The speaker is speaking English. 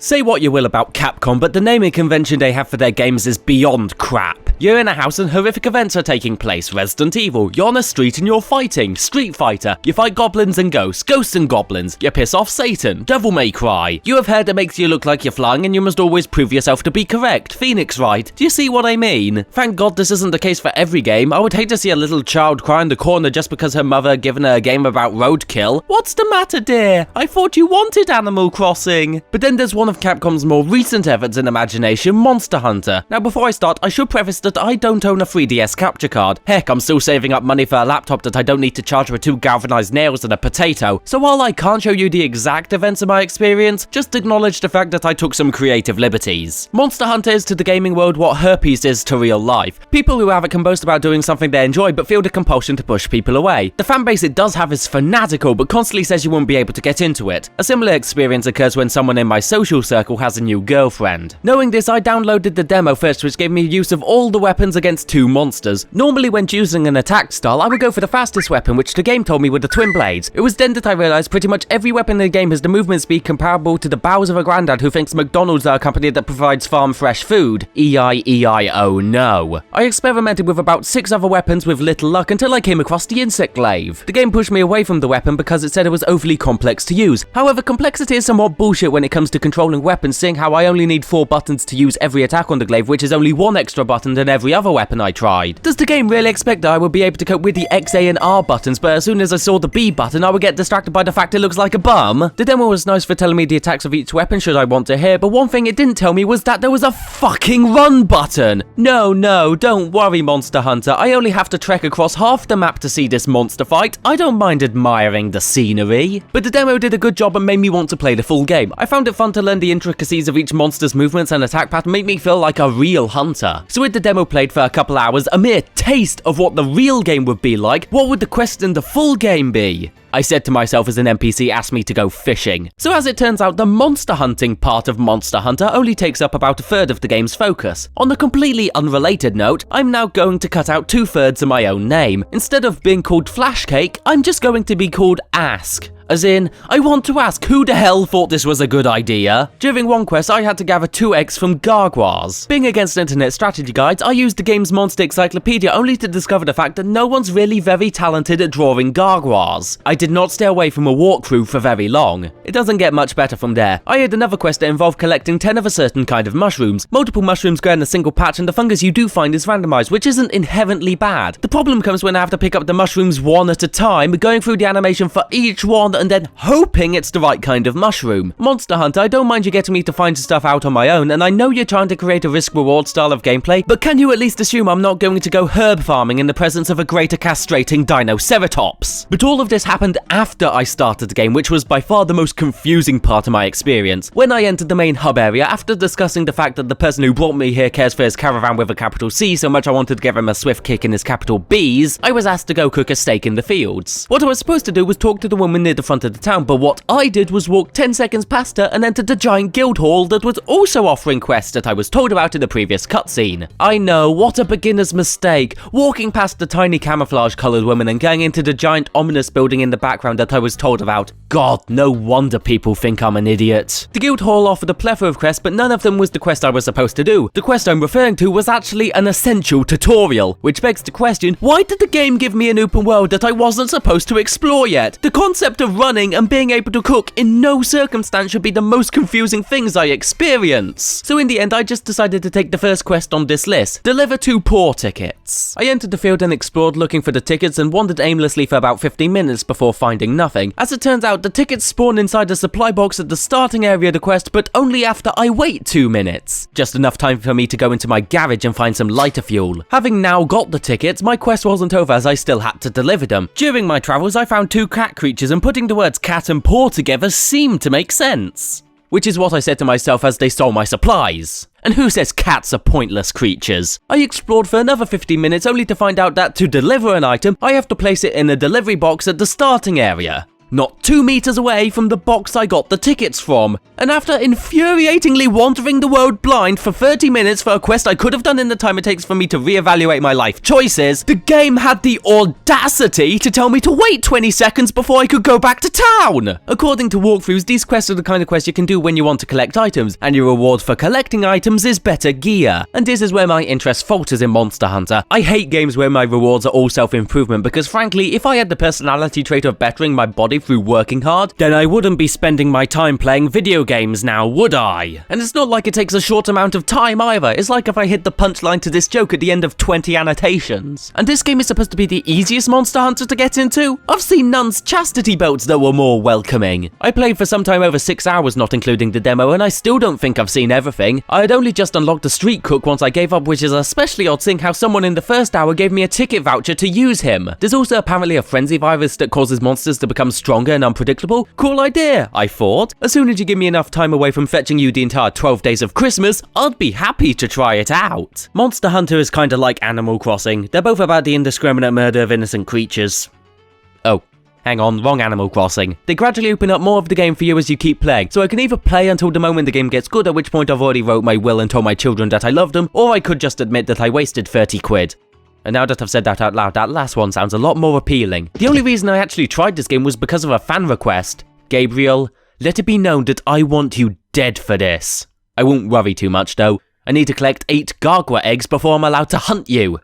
Say what you will about Capcom, but the naming convention they have for their games is beyond crap. You're in a house and horrific events are taking place. Resident Evil. You're on a street and you're fighting. Street Fighter. You fight goblins and ghosts. Ghosts and goblins. You piss off Satan. Devil May Cry. You have hair that makes you look like you're flying and you must always prove yourself to be correct. Phoenix Wright. Do you see what I mean? Thank God this isn't the case for every game. I would hate to see a little child cry in the corner just because her mother had given her a game about roadkill. What's the matter, dear? I thought you wanted Animal Crossing. But then there's one of Capcom's more recent efforts in imagination, Monster Hunter. Now before I start, I should preface that I don't own a 3DS capture card. Heck, I'm still saving up money for a laptop that I don't need to charge for 2 galvanized nails and a potato. So while I can't show you the exact events of my experience, just acknowledge the fact that I took some creative liberties. Monster Hunter is to the gaming world what herpes is to real life. People who have it can boast about doing something they enjoy but feel the compulsion to push people away. The fanbase it does have is fanatical but constantly says you won't be able to get into it. A similar experience occurs when someone in my social circle has a new girlfriend. Knowing this, I downloaded the demo first, which gave me use of all the weapons against 2 monsters. Normally when choosing an attack style, I would go for the fastest weapon, which the game told me were the twin blades. It was then that I realized pretty much every weapon in the game has the movement speed comparable to the bowels of a granddad who thinks McDonald's are a company that provides farm fresh food. E-I-E-I-O no. I experimented with about 6 other weapons with little luck until I came across the insect glaive. The game pushed me away from the weapon because it said it was overly complex to use. However, complexity is somewhat bullshit when it comes to controlling weapons, seeing how I only need 4 buttons to use every attack on the glaive, which is only 1 extra button than every other weapon I tried. Does the game really expect that I would be able to cope with the X, A, and R buttons, but as soon as I saw the B button, I would get distracted by the fact it looks like a bum? The demo was nice for telling me the attacks of each weapon should I want to hear, but one thing it didn't tell me was that there was a fucking run button! No, don't worry, Monster Hunter, I only have to trek across half the map to see this monster fight. I don't mind admiring the scenery. But the demo did a good job and made me want to play the full game. I found it fun to learn the intricacies of each monster's movements and attack pattern, made me feel like a real hunter. So with the demo played for a couple hours, a mere taste of what the real game would be like, what would the quest in the full game be? I said to myself as an NPC asked me to go fishing. So as it turns out, the monster hunting part of Monster Hunter only takes up about 1/3 of the game's focus. On a completely unrelated note, I'm now going to cut out 2/3 of my own name. Instead of being called Flashcake, I'm just going to be called Ask. As in, I want to ask, who the hell thought this was a good idea? During one quest, I had to gather 2 eggs from gargoyles. Being against internet strategy guides, I used the game's monster encyclopedia only to discover the fact that no one's really very talented at drawing gargoyles. I did not stay away from a walkthrough for very long. It doesn't get much better from there. I had another quest that involved collecting 10 of a certain kind of mushrooms. Multiple mushrooms grow in a single patch and the fungus you do find is randomized, which isn't inherently bad. The problem comes when I have to pick up the mushrooms one at a time, going through the animation for each one and then hoping it's the right kind of mushroom. Monster Hunter, I don't mind you getting me to find stuff out on my own, and I know you're trying to create a risk-reward style of gameplay, but can you at least assume I'm not going to go herb farming in the presence of a greater castrating Dinoceratops? But all of this happened after I started the game, which was by far the most confusing part of my experience. When I entered the main hub area, after discussing the fact that the person who brought me here cares for his caravan with a capital C so much I wanted to give him a swift kick in his capital B's, I was asked to go cook a steak in the fields. What I was supposed to do was talk to the woman near the front of the town, but what I did was walk 10 seconds past her and entered the giant guild hall that was also offering quests that I was told about in the previous cutscene. I know, what a beginner's mistake, walking past the tiny camouflage coloured woman and going into the giant ominous building in the background that I was told about. God, no wonder people think I'm an idiot. The guild hall offered a plethora of quests, but none of them was the quest I was supposed to do. The quest I'm referring to was actually an essential tutorial, which begs the question, why did the game give me an open world that I wasn't supposed to explore yet? The concept of running and being able to cook in no circumstance should be the most confusing things I experience. So in the end, I just decided to take the first quest on this list, deliver 2 poor tickets. I entered the field and explored looking for the tickets and wandered aimlessly for about 15 minutes before finding nothing. As it turns out, the tickets spawn inside a supply box at the starting area of the quest, but only after I wait 2 minutes. Just enough time for me to go into my garage and find some lighter fuel. Having now got the tickets, my quest wasn't over as I still had to deliver them. During my travels, I found 2 cat creatures and putting the words cat and paw together seemed to make sense. Which is what I said to myself as they stole my supplies. And who says cats are pointless creatures? I explored for another 15 minutes only to find out that to deliver an item, I have to place it in a delivery box at the starting area. not 2 meters away from the box I got the tickets from. And after infuriatingly wandering the world blind for 30 minutes for a quest I could have done in the time it takes for me to reevaluate my life choices, the game had the audacity to tell me to wait 20 seconds before I could go back to town! According to walkthroughs, these quests are the kind of quests you can do when you want to collect items, and your reward for collecting items is better gear. And this is where my interest falters in Monster Hunter. I hate games where my rewards are all self-improvement, because frankly, if I had the personality trait of bettering my body through working hard, then I wouldn't be spending my time playing video games now, would I? And it's not like it takes a short amount of time either. It's like if I hit the punchline to this joke at the end of 20 annotations. And this game is supposed to be the easiest Monster Hunter to get into? I've seen nuns' chastity belts that were more welcoming. I played for some time over 6 hours, not including the demo, and I still don't think I've seen everything. I had only just unlocked the street cook once I gave up, which is especially odd seeing how someone in the first hour gave me a ticket voucher to use him. There's also apparently a frenzy virus that causes monsters to become stronger and unpredictable. Cool idea, I thought. As soon as you give me enough time away from fetching you the entire 12 days of Christmas, I'd be happy to try it out. Monster Hunter is kinda like Animal Crossing. They're both about the indiscriminate murder of innocent creatures. Oh. Hang on, wrong Animal Crossing. They gradually open up more of the game for you as you keep playing, so I can either play until the moment the game gets good, at which point I've already wrote my will and told my children that I love them, or I could just admit that I wasted 30 quid. And now that I've said that out loud, that last one sounds a lot more appealing. The only reason I actually tried this game was because of a fan request. Gabriel, let it be known that I want you dead for this. I won't worry too much though. I need to collect 8 Gargwa eggs before I'm allowed to hunt you.